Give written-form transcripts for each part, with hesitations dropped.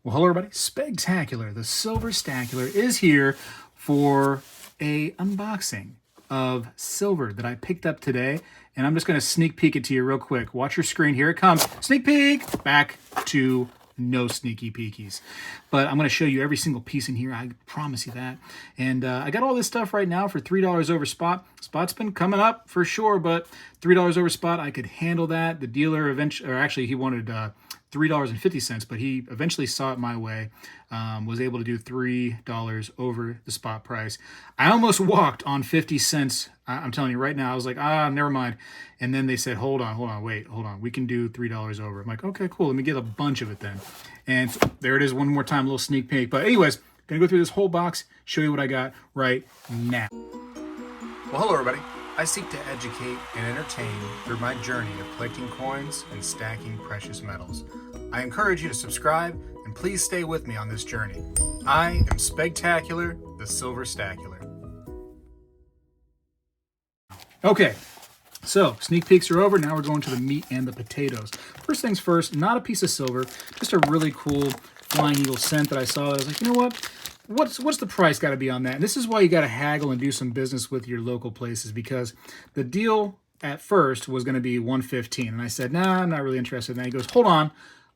Well, hello everybody. Spegtacular, the Silver Stacular, is here for a unboxing of silver that I picked up today. And I'm just going to sneak peek it to you real quick. Watch your screen. Here it comes. Sneak peek. Back to no sneaky peekies. But I'm going to show you every single piece in here. I promise you that. And I got all this stuff right now for $3 over spot. Spot's been coming up for sure, but $3 over spot, I could handle that. The dealer eventually, or actually he wanted $3.50, but he eventually saw it my way, was able to do $3 over the spot price. I almost walked on 50 cents. I'm telling you right now, I was like, never mind. And then they said, hold on, wait, hold on. We can do $3 over. I'm like, okay, cool. Let me get a bunch of it then. And there it is one more time, a little sneak peek. But anyways, gonna go through this whole box, show you what I got right now. Well, hello everybody. I seek to educate and entertain through my journey of collecting coins and stacking precious metals. I encourage you to subscribe and please stay with me on this journey. I am Spegtacular, the Silver Stacular. Okay, so sneak peeks are over. Now we're going to the meat and the potatoes. First things first, not a piece of silver, just a really cool Flying Eagle cent that I saw. I was like, you know what? What's the price got to be on that? And this is why you got to haggle and do some business with your local places, because the deal at first was going to be $115, and I said, nah, I'm not really interested. And he goes, hold on,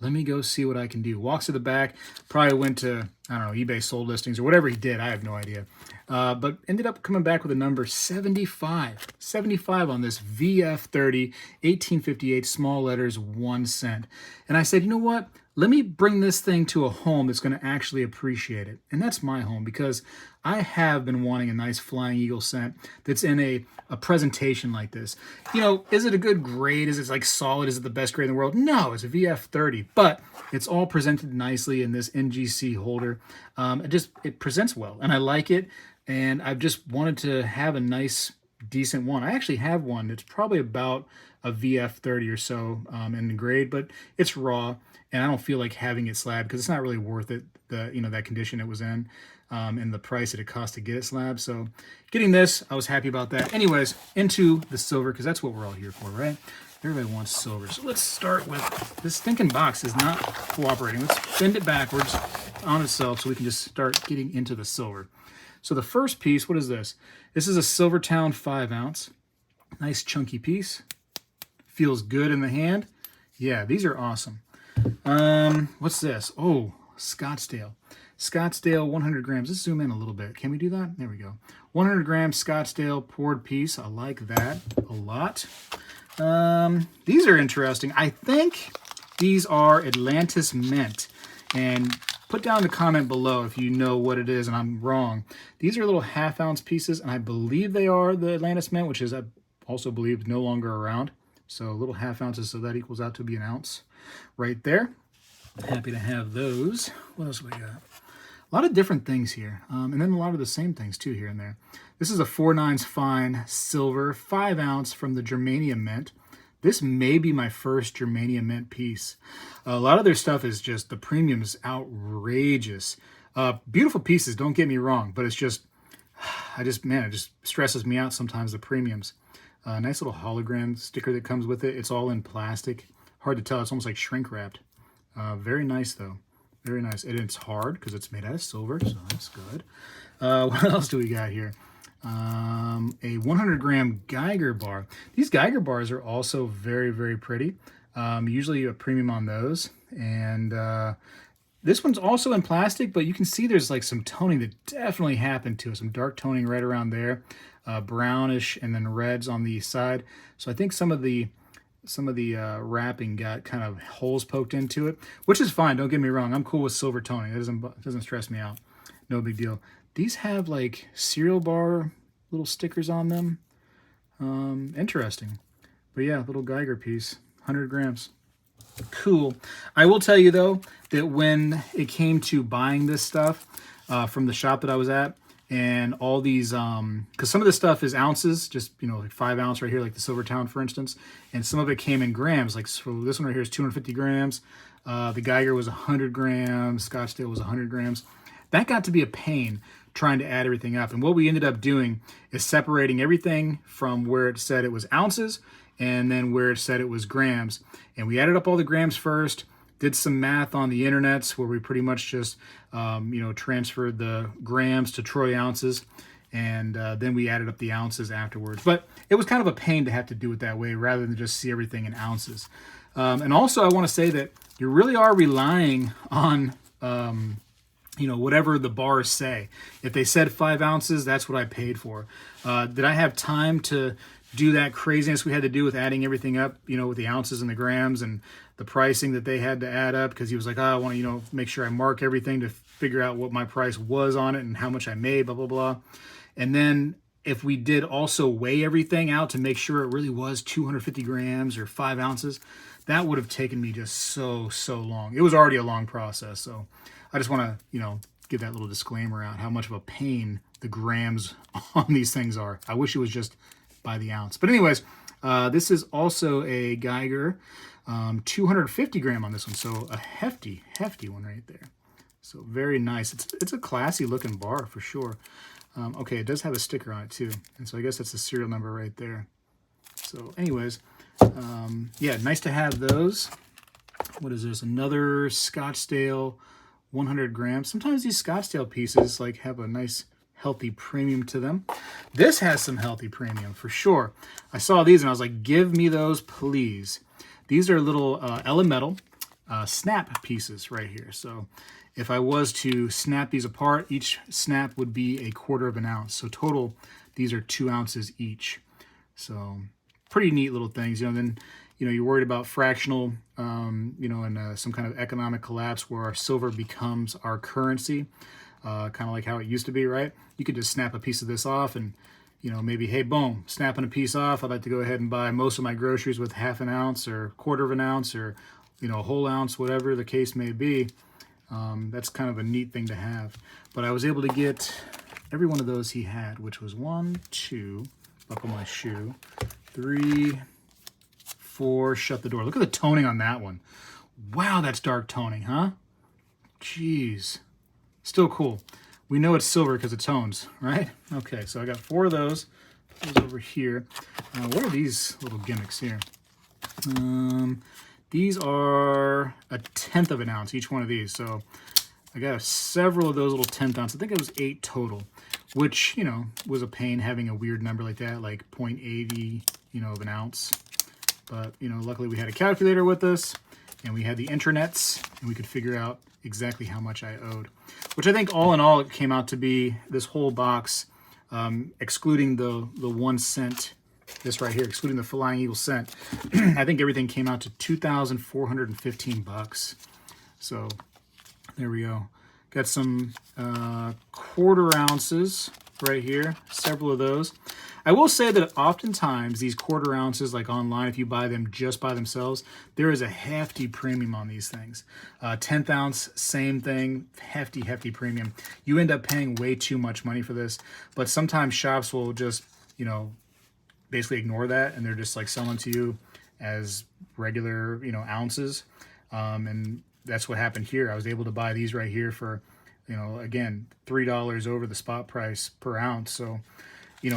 let me go see what I can do. Walks to the back, probably went to, I don't know, eBay sold listings or whatever he did. I have no idea. But ended up coming back with a number 75. 75 on this VF30 1858 small letters 1 cent. And I said, you know what? Let me bring this thing to a home that's going to actually appreciate it. And that's my home, because I have been wanting a nice Flying Eagle cent that's in a presentation like this. You know, is it a good grade? Is it like solid? Is it the best grade in the world? No, it's a VF30, but it's all presented nicely in this NGC holder. It presents well, and I like it. And I've just wanted to have a nice, decent one. I actually have one that's probably about a VF30 or so in the grade, but it's raw. And I don't feel like having it slab because it's not really worth it, that condition it was in, and the price that it cost to get it slab. So getting this, I was happy about that. Anyways, into the silver, because that's what we're all here for, right? Everybody wants silver. So let's start with this stinking box is not cooperating. Let's bend it backwards on itself so we can just start getting into the silver. So the first piece, what is this? This is a SilverTowne 5-ounce. Nice chunky piece. Feels good in the hand. Yeah, these are awesome. What's this? Oh, Scottsdale. Scottsdale 100 grams. Let's zoom in a little bit. Can we do that? There we go. 100 grams Scottsdale poured piece. I like that a lot. These are interesting. I think these are Atlantis mint. And put down the comment below if you know what it is and I'm wrong. These are little half-ounce pieces, and I believe they are the Atlantis mint, which is, I also believe, no longer around. So little half ounces, so that equals out to be an ounce right there. Happy to have those. What else we got? A lot of different things here, and then a lot of the same things too here and there. This is a 4/9 fine silver 5-ounce from the Germanium mint. This may be my first Germanium mint piece. A lot of their stuff is just, the premium is outrageous. Beautiful pieces, don't get me wrong, but it's just, it just stresses me out sometimes, the premiums. Nice little hologram sticker that comes with it. It's all in plastic. Hard to tell. It's almost like shrink wrapped. Very nice, though. Very nice. And it's hard because it's made out of silver, so that's good. What else do we got here? A 100-gram Geiger bar. These Geiger bars are also very, very pretty. Usually a premium on those. And this one's also in plastic, but you can see there's like some toning that definitely happened to it. Some dark toning right around there. Brownish and then reds on the side. So I think some of the wrapping got kind of holes poked into it, which is fine. Don't get me wrong. I'm cool with silver toning. It doesn't stress me out. No big deal. These have like cereal bar little stickers on them. Interesting. But yeah, little Geiger piece, 100 grams. Cool. I will tell you though that when it came to buying this stuff from the shop that I was at, and all these, because some of this stuff is ounces, just, like 5 ounce right here, like the SilverTowne, for instance, and some of it came in grams, like, so this one right here is 250 grams, the Geiger was 100 grams, Scottsdale was 100 grams. That got to be a pain trying to add everything up, and what we ended up doing is separating everything from where it said it was ounces, and then where it said it was grams, and we added up all the grams first, Did some math on the internets where we pretty much just, transferred the grams to troy ounces, and then we added up the ounces afterwards. But it was kind of a pain to have to do it that way rather than just see everything in ounces. And also, I want to say that you really are relying on, whatever the bars say. If they said 5 ounces, that's what I paid for. Did I have time to do that craziness we had to do with adding everything up, with the ounces and the grams and the pricing that they had to add up? Because he was like, I want to, make sure I mark everything to figure out what my price was on it and how much I made, blah, blah, blah. And then if we did also weigh everything out to make sure it really was 250 grams or 5 ounces, that would have taken me just so long. It was already a long process. So I just want to, give that little disclaimer out how much of a pain the grams on these things are. I wish it was just by the ounce. But anyways, this is also a Geiger, 250 gram on this one. So a hefty one right there. So very nice. It's a classy looking bar for sure. Okay, it does have a sticker on it too. And so I guess that's the serial number right there. So anyways, yeah, nice to have those. What is this? Another Scottsdale 100 grams. Sometimes these Scottsdale pieces have a nice healthy premium to them. This has some healthy premium for sure. I saw these and I was like, give me those, please. These are little Elemental snap pieces right here. So if I was to snap these apart, each snap would be 1/4 of an ounce. So total, these are 2 ounces each. So pretty neat little things. Then you're worried about fractional, and some kind of economic collapse where our silver becomes our currency, kind of like how it used to be, right? You could just snap a piece of this off and, maybe, hey, boom, snapping a piece off. I'd like to go ahead and buy most of my groceries with 1/2 an ounce or 1/4 of an ounce or, a whole ounce, whatever the case may be. That's kind of a neat thing to have. But I was able to get every one of those he had, which was 1, 2, buckle my shoe, 3, 4, shut the door. Look at the toning on that one. Wow, that's dark toning, huh? Jeez. Still cool. We know it's silver because it tones, right? Okay, so I got 4 of those. Put those over here. What are these little gimmicks here? These are 1/10 of an ounce, each one of these. So I got several of those little 1/10 ounce. I think it was 8 total, which, was a pain having a weird number like that, like 0.80, of an ounce. But, luckily we had a calculator with us and we had the internets and we could figure out exactly how much I owed, which I think all in all, it came out to be this whole box, excluding the 1 cent, this right here, excluding the Flying Eagle cent. I think everything came out to $2,415. So there we go. Got some 1/4 ounces right here, several of those. I will say that oftentimes these 1/4 ounces, like online, if you buy them just by themselves, there is a hefty premium on these things. 1/10 ounce, same thing, hefty premium. You end up paying way too much money for this, but sometimes shops will just, basically ignore that, and they're just selling to you as regular, ounces. And that's what happened here. I was able to buy these right here for, again, $3 over the spot price per ounce. So,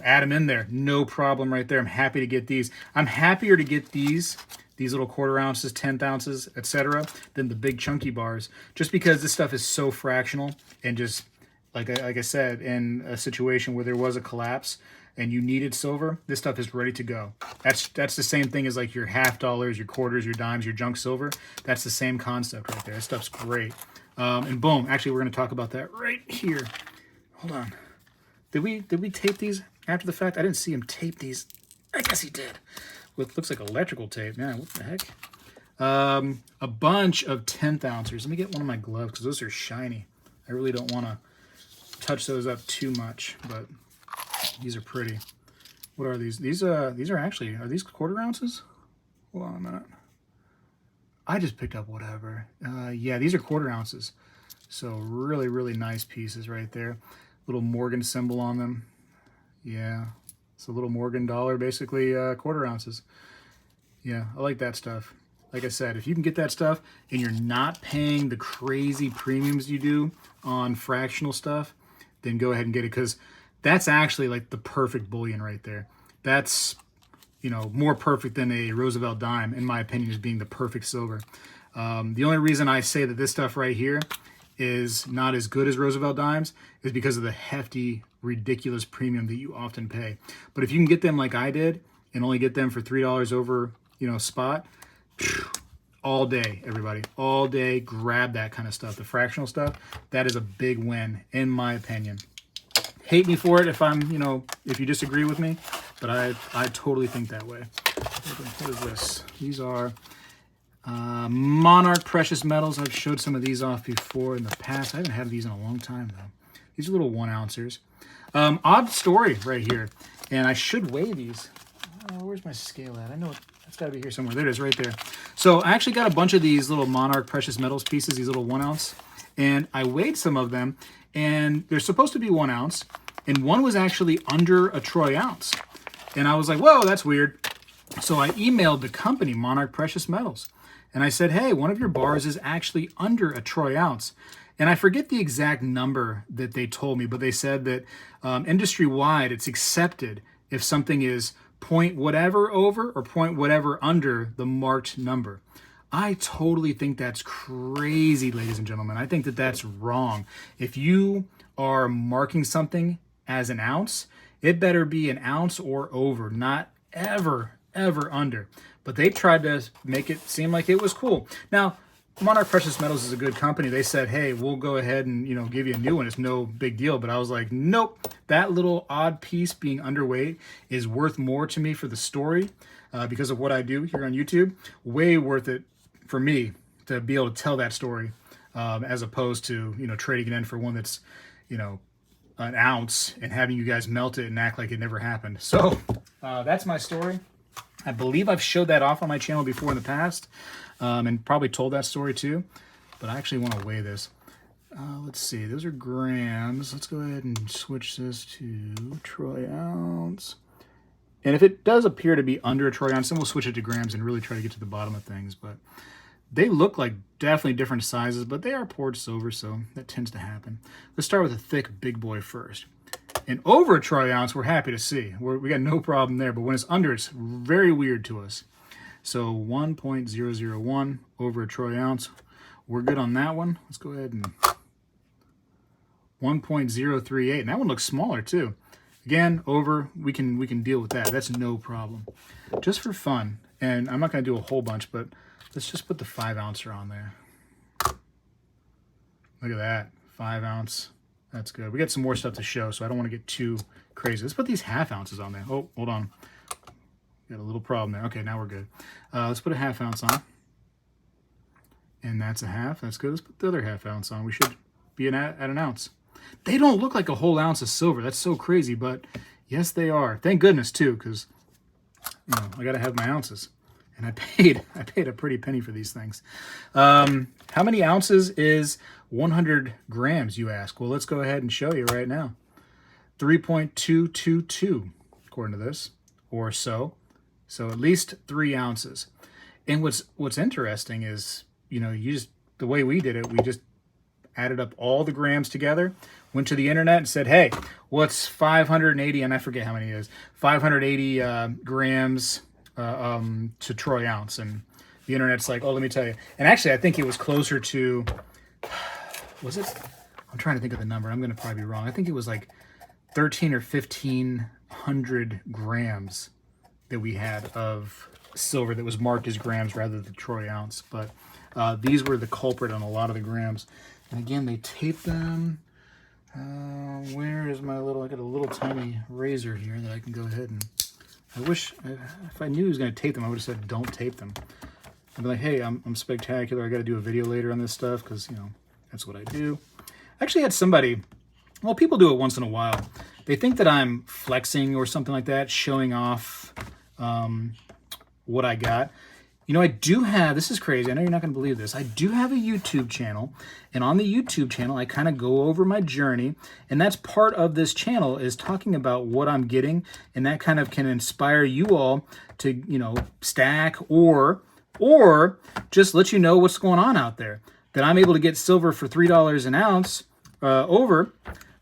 add them in there, no problem right there. I'm happy to get these. I'm happier to get these little 1/4 ounces, 1/10 ounces, etc., than the big chunky bars, just because this stuff is so fractional and just like I said, in a situation where there was a collapse and you needed silver, this stuff is ready to go. That's the same thing as your $50, your quarters, your dimes, your junk silver. That's the same concept right there. This stuff's great. And boom, actually we're going to talk about that right here. Hold on. Did we tape these after the fact? I didn't see him tape these. I guess he did. With looks like electrical tape. Man, what the heck? A bunch of 1/10 ounces. Let me get one of my gloves because those are shiny. I really don't want to touch those up too much, but these are pretty. What are these? These are actually, are these 1/4 ounces? Hold on a minute. I just picked up whatever. Yeah, these are 1/4 ounces. So really nice pieces right there. Little Morgan symbol on them. Yeah, it's a little Morgan dollar, basically 1/4 ounces. Yeah, I like that stuff. Like I said, if you can get that stuff and you're not paying the crazy premiums you do on fractional stuff, then go ahead and get it, because that's actually the perfect bullion right there. That's you know, more perfect than a Roosevelt dime, in my opinion, as being the perfect silver. The only reason I say that this stuff right here is not as good as Roosevelt dimes is because of the hefty, ridiculous premium that you often pay. But if you can get them like I did and only get them for $3 over, you know, spot, all day, everybody, all day, grab that kind of stuff. The fractional stuff, that is a big win, in my opinion. Hate me for it if I'm, you know, if you disagree with me, but I totally think that way. What is this? These are Monarch precious metals. I've showed some of these off before in the past. I haven't had these in a long time though. These are little 1 ounces. Odd story right here, and I should weigh these. Oh, where's my scale at? I know it's got to be here somewhere. There it is, right there. So I actually got a bunch of these little Monarch precious metals pieces, these little 1 ounce, and I weighed some of them, and they're supposed to be 1 ounce, and one was actually under a troy ounce, and I was like, whoa, that's weird. So I emailed the company Monarch Precious Metals, and I said, hey, one of your bars is actually under a troy ounce. And I forget the exact number that they told me, but they said that industry-wide, it's accepted if something is point whatever over or point whatever under the marked number. I totally think that's crazy, ladies and gentlemen. I think that that's wrong. If you are marking something as an ounce, it better be an ounce or over, not ever under. But they tried to make it seem like it was cool. Now, Monarch Precious Metals is a good company. They said, hey, we'll go ahead and, you know, give you a new one. It's no big deal. But I was like, nope, that little odd piece being underweight is worth more to me for the story because of what I do here on YouTube. Way worth it for me to be able to tell that story as opposed to, you know, trading it in for one that's, you know, an ounce and having you guys melt it and act like it never happened. So that's my story. I believe I've showed that off on my channel before in the past and probably told that story too, but I actually want to weigh this. Let's see, those are grams. Let's go ahead and switch this to troy ounce. And if it does appear to be under a troy ounce, then we'll switch it to grams and really try to get to the bottom of things. But they look like definitely different sizes, but they are poured silver, so that tends to happen. Let's start with a thick big boy first. And over a troy ounce, we're happy to see. We got no problem there, but when it's under, it's very weird to us. So 1.001 over a troy ounce. We're good on that one. Let's go ahead and 1.038. And that one looks smaller too. Again, over, we can deal with that. That's no problem. Just for fun, and I'm not going to do a whole bunch, but let's just put the 5 ouncer on there. Look at that, 5 ounce. That's good. We got some more stuff to show, so I don't want to get too crazy. Let's put these 1/2 ounces on there. Oh, hold on. Got a little problem there. Okay, now we're good. Let's put a 1/2 ounce on. And that's a 1/2. That's good. Let's put the other 1/2 ounce on. We should be at an ounce. They don't look like a whole ounce of silver. That's so crazy, but yes, they are. Thank goodness, too, because you know, I got to have my ounces. And I paid a pretty penny for these things. How many ounces is 100 grams, you ask? Well, let's go ahead and show you right now. 3.222, according to this, or so. So at least 3 ounces. And what's interesting is, you know, the way we did it, we just added up all the grams together, went to the internet and said, hey, what's 580, and I forget how many it is, 580 grams to troy ounce, and the internet's like, oh, let me tell you. And actually, I think it was closer to, was it? I'm trying to think of the number. I'm going to probably be wrong. I think it was like 13 or 1500 grams that we had of silver that was marked as grams rather than troy ounce. But these were the culprit on a lot of the grams. And again, they tape them. Where is my little, I got a little tiny razor here that I can go ahead and, I wish, if I knew he was going to tape them, I would have said, don't tape them. I'd be like, hey, I'm Spegtacular. I got to do a video later on this stuff because, you know, that's what I do. I actually had somebody, well, people do it once in a while. They think that I'm flexing or something like that, showing off what I got. You know, I do have, this is crazy, I know you're not going to believe this, I do have a YouTube channel, and on the YouTube channel, I kind of go over my journey, and that's part of this channel, is talking about what I'm getting, and that kind of can inspire you all to, you know, stack, or just let you know what's going on out there. That I'm able to get silver for $3 an ounce over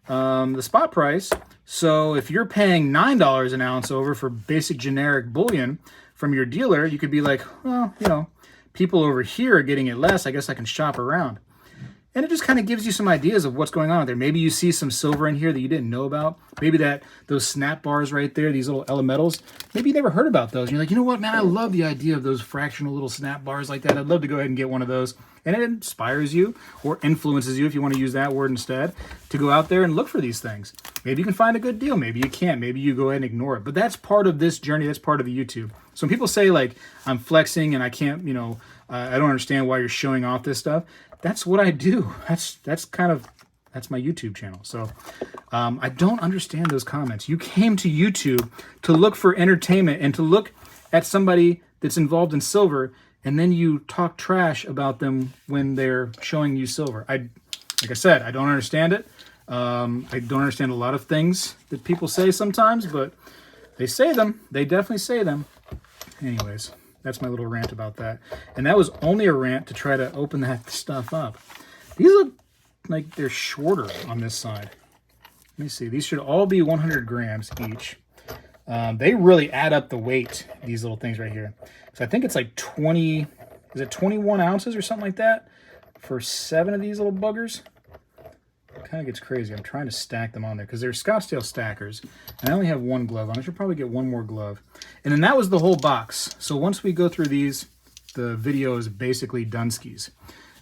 the spot price, So if you're paying $9 an ounce over for basic generic bullion from your dealer, you could be like, well, you know, people over here are getting it less. I guess I can shop around. And it just kind of gives you some ideas of what's going on there. Maybe you see some silver in here that you didn't know about. Maybe those snap bars right there, these little elementals, maybe you never heard about those. And you're like, you know what, man, I love the idea of those fractional little snap bars like that. I'd love to go ahead and get one of those. And it inspires you or influences you, if you want to use that word instead, to go out there and look for these things. Maybe you can find a good deal. Maybe you can't. Maybe you go ahead and ignore it. But that's part of this journey. That's part of the YouTube. So when people say, like, I'm flexing and I can't, you know, I don't understand why you're showing off this stuff. That's what I do. That's my YouTube channel. So I don't understand those comments. You came to YouTube to look for entertainment and to look at somebody that's involved in silver, and then you talk trash about them when they're showing you silver. Like I said, I don't understand it. I don't understand a lot of things that people say sometimes, but they say them. They definitely say them. Anyways. That's my little rant about that. And that was only a rant to try to open that stuff up. These look like they're shorter on this side. Let me see. These should all be 100 grams each. They really add up the weight, these little things right here. So I think it's like 20, is it 21 ounces or something like that for 7 of these little buggers? It kind of gets crazy. I'm trying to stack them on there because they're Scottsdale stackers. And I only have one glove on. I should probably get one more glove. And then that was the whole box. So once we go through these, the video is basically Dunskies.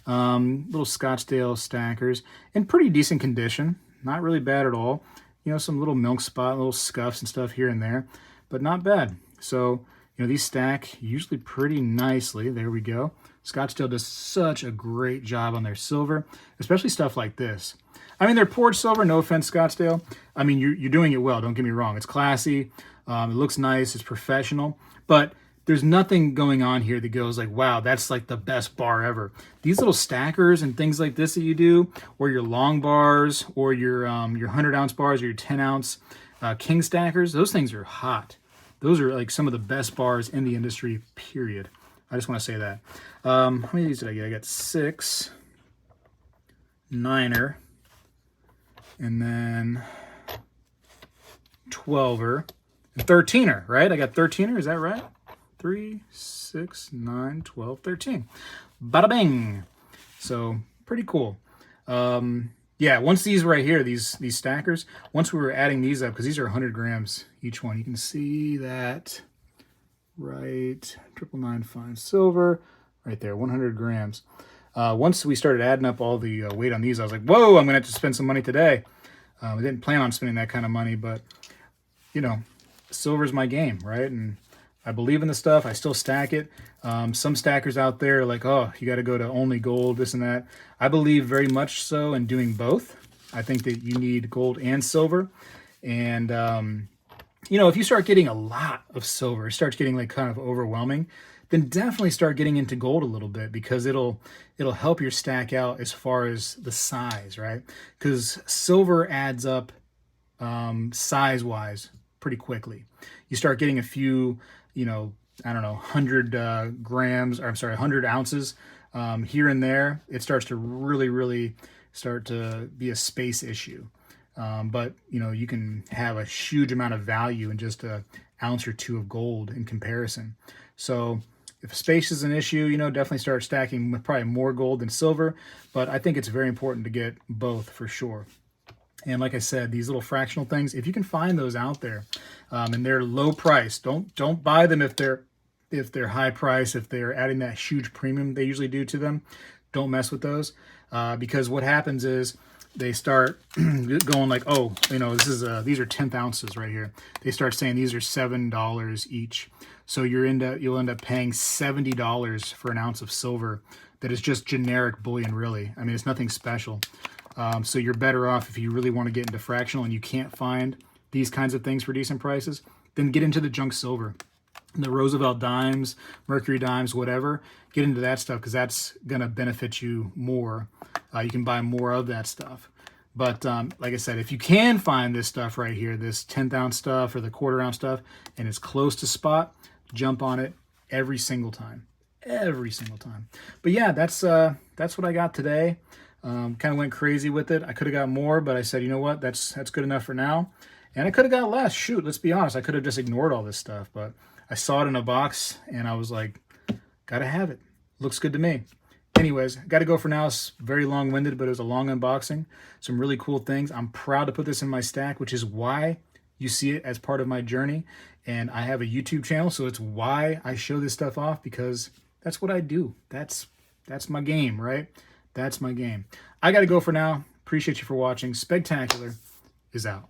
Little Scottsdale stackers in pretty decent condition. Not really bad at all. You know, some little milk spot, little scuffs and stuff here and there, but not bad. So, you know, these stack usually pretty nicely. There we go. Scottsdale does such a great job on their silver, especially stuff like this. I mean, they're poured silver, no offense, Scottsdale. I mean, you're doing it well, don't get me wrong. It's classy, it looks nice, it's professional, but there's nothing going on here that goes like, wow, that's like the best bar ever. These little stackers and things like this that you do, or your long bars, or your 100-ounce bars, or your 10-ounce king stackers, those things are hot. Those are like some of the best bars in the industry, period. I just want to say that. How many of these did I get? I got 6, 9er, and then 12er, and 13er, right? I got 13er, is that right? 3, 6, 9, 12, 13. Bada bing. So pretty cool. Yeah, once these right here, these stackers, once we were adding these up, because these are 100 grams each one, you can see that right, 999 silver, right there, 100 grams. Once we started adding up all the weight on these, I was like, whoa, I'm going to have to spend some money today. I didn't plan on spending that kind of money, but, you know, silver's my game, right? And I believe in the stuff. I still stack it. Some stackers out there are like, oh, you got to go to only gold, this and that. I believe very much so in doing both. I think that you need gold and silver. And, you know, if you start getting a lot of silver, it starts getting like kind of overwhelming, then definitely start getting into gold a little bit, because it'll help your stack out as far as the size, right? Because silver adds up size-wise pretty quickly. You start getting a few, you know, I don't know, 100 grams, or I'm sorry, 100 ounces here and there. It starts to really start to be a space issue. But, you know, you can have a huge amount of value in just an ounce or two of gold in comparison. So if space is an issue, you know, definitely start stacking with probably more gold than silver. But I think it's very important to get both for sure. And like I said, these little fractional things, if you can find those out there, and they're low price, don't buy them if they're high price, if they're adding that huge premium they usually do to them. Don't mess with those, because what happens is they start going like, oh, you know, these are 10th ounces right here. They start saying these are $7 each. So you'll end up paying $70 for an ounce of silver that is just generic bullion, really. I mean, it's nothing special. So you're better off if you really want to get into fractional and you can't find these kinds of things for decent prices, then get into the junk silver. The Roosevelt dimes, Mercury dimes, whatever, get into that stuff, because that's going to benefit you more. You can buy more of that stuff. But like I said, if you can find this stuff right here, this 10th ounce stuff or the 1/4 ounce stuff, and it's close to spot, jump on it every single time. Every single time. But yeah, that's what I got today. Kind of went crazy with it. I could have got more, but I said, you know what, that's good enough for now. And I could have got less. Shoot, let's be honest. I could have just ignored all this stuff, but I saw it in a box and I was like, gotta have it. Looks good to me. Anyways, got to go for now. It's very long-winded, but it was a long unboxing. Some really cool things. I'm proud to put this in my stack, which is why you see it as part of my journey. And I have a YouTube channel, so it's why I show this stuff off, because that's what I do. That's my game, right? That's my game. I got to go for now. Appreciate you for watching. Spegtacular is out.